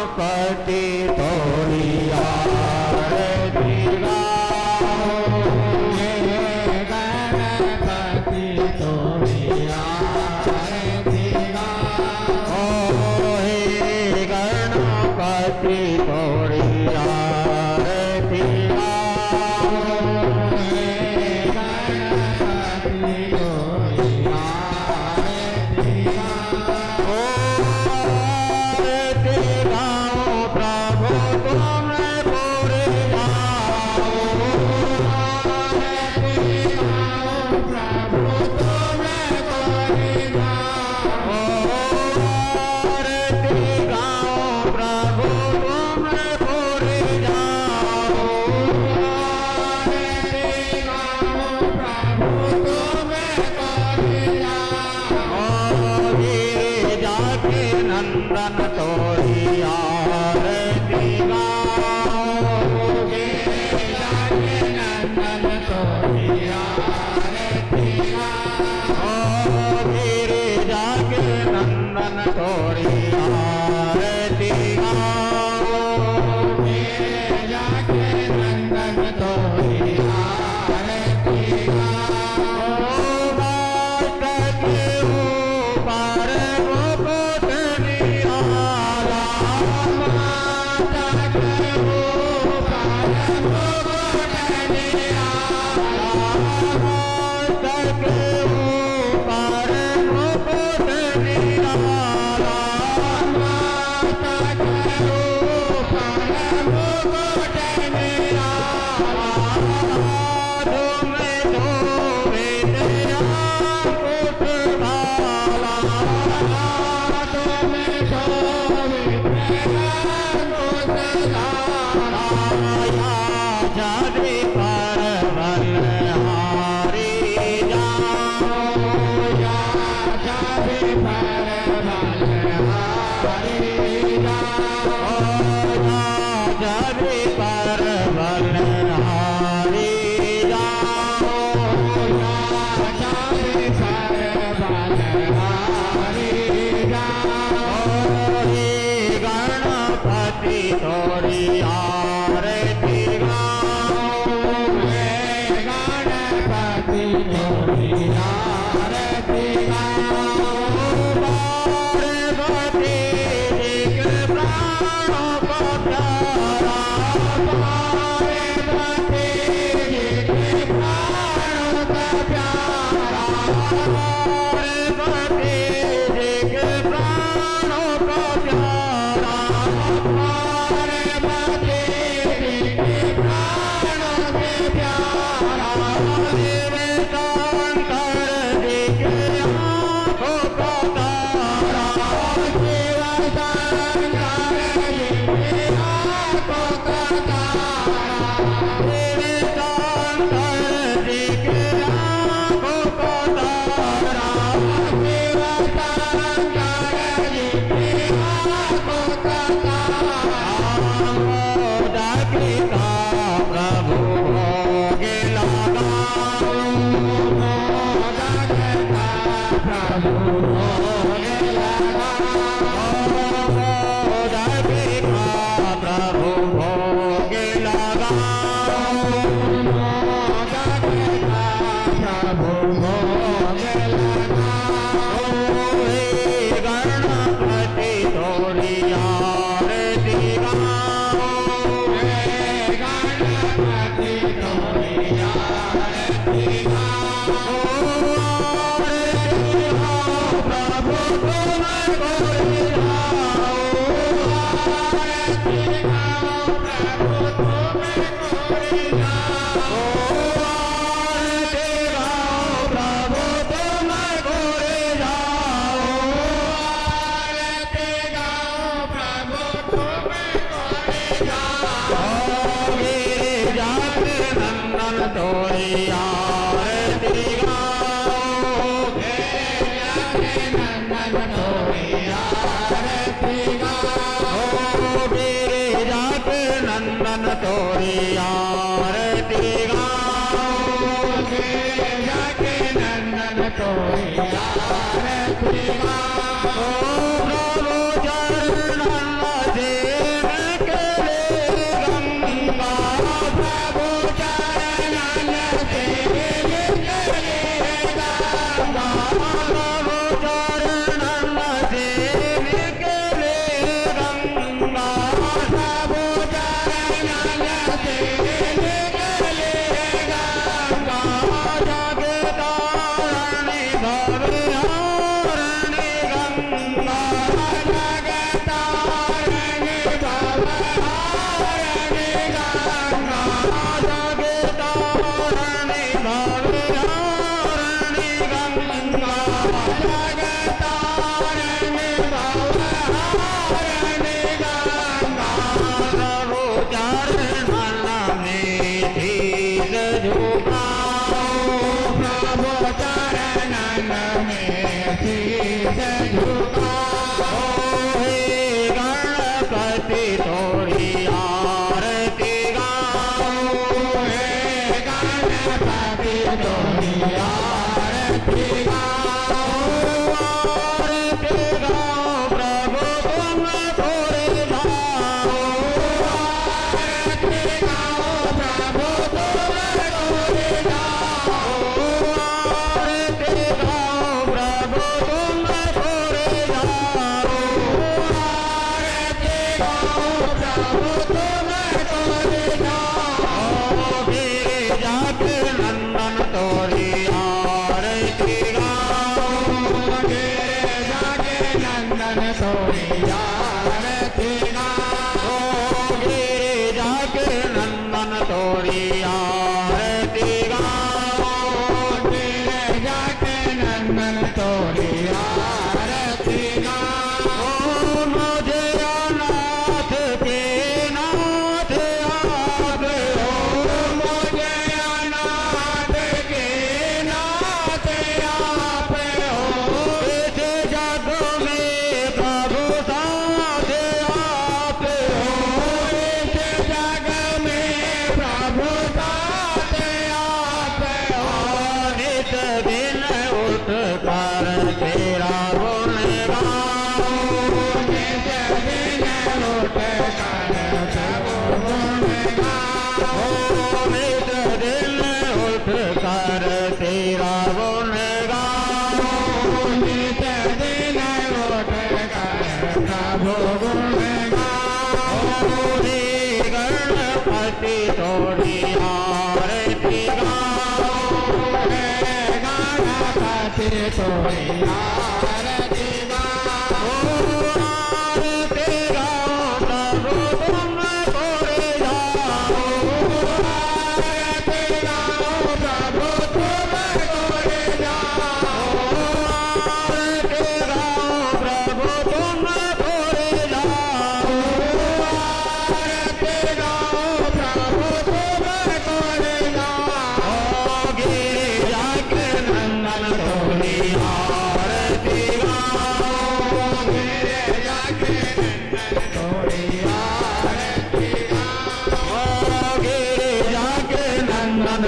गणपति तोरी आरती गाओ, हे गणपति तोरी आरती गाओ, हे गणपति तोरी आरती गाओ, हे गणपति तोरी आरती गाओ, आरती गाओ प्रभु तुमने पूरे गाओ, आरती गाओ प्रभु तुमने पूरे गाओ, आरती गाओ प्रभु तुमने पूरे गाओ, आरती गाओ प्रभु तुमने पूरे गाओ, गिरिजा के नंदन तोरी आरती गाओ, गिरिजा के नंदन तोरी आरती गाओ, गिरिजा के नंदन तोरी आरती गाओ, गिरिजा के नंदन तोरी आरती गाओ, बात के ऊपर मुकुट निराला, माता के ऊपर मुकुट निराला, माता के ऊपर मुकुट निराला, माता के ऊपर मुकुट निराला, तुम धोवे तेरा मुकुट भाला, तुम धोवे तेरा मुकुट भाला, या जादे पर बलहारी जाओ, या जादे पर बलहारी जाओ, या जादे पर बलहारी जाओ, या जादे पर बलहारी जाओ, हे गणपति तोरी आरती गाओ, हे गणपति तोरी आरती गाओ, पार्वती जी के प्राणों को प्यारा, पार्वती जी के प्राणों को प्यारा, पार्वती जी के प्राणों को प्यारा, पार्वती जी के प्राणों के प्यारा, शिव शंकर जी के आँखों का तारा, शिव शंकर जी के आँखों का तारा, शिव शंकर जी के आँखों का तारा, शिव शंकर जी के आँखों का तारा, मोदक का प्रभु भोग लगाओ, मोदक का प्रभु भोग लगाओ, मोदक का प्रभु भोग लगाओ, मोदक का प्रभु भोग लगाओ, हे गणपति तोरी आरती गाओ, हे गणपति तोरी आरती गाओ, आरती गाओ प्रभु तुम कोरी गाओ, आरती गाओ प्रभु तुम कोरी गाओ, आरती गाओ प्रभु तुम कोरी गाओ, आरती गाओ प्रभु तुम कोरी गाओ, गिरिजा के नंदन तोरी आरती गाओ, गिरिजा के नंदन तोरी आरती गाओ, गिरिजा के नंदन तोरी आरती गाओ, गिरिजा के नंदन तोरी आरती गाओ, प्रभु चरणन से गाओ गिरिजा के नंदन तोरी आरती गाओ गिरिजा के नंदन तोरी आरती गाओ मुझे अनाथ के नाथ आप हो मुझे अनाथ के नाथ आप हो इस जग में प्रभु साथ आप हो इस जग में प्रभु साथ आप हो नित दिन उठ कर तेरा गुण गाओ नित दिन उठ कर प्रभु गुण गाओ नित दिन उठ कर तेरा गुण गाओ नित दिन उठ कर प्रभु गुण गाओ रे गणपति तोरी आरती गाओ रे गणपति तोरी आरती गाओ आरती गाओ प्रभु तुम गोरे जाओ आरती गाओ प्रभु तुम गोरे जाओ आरती गाओ प्रभु तुम गोरे जाओ आरती गाओ प्रभु तुम गोरे जाओ गिरिजा के नंदन तोरी आरती गाओ गिरिजा के नंदन तोरी आरती गाओ गिरिजा के नंदन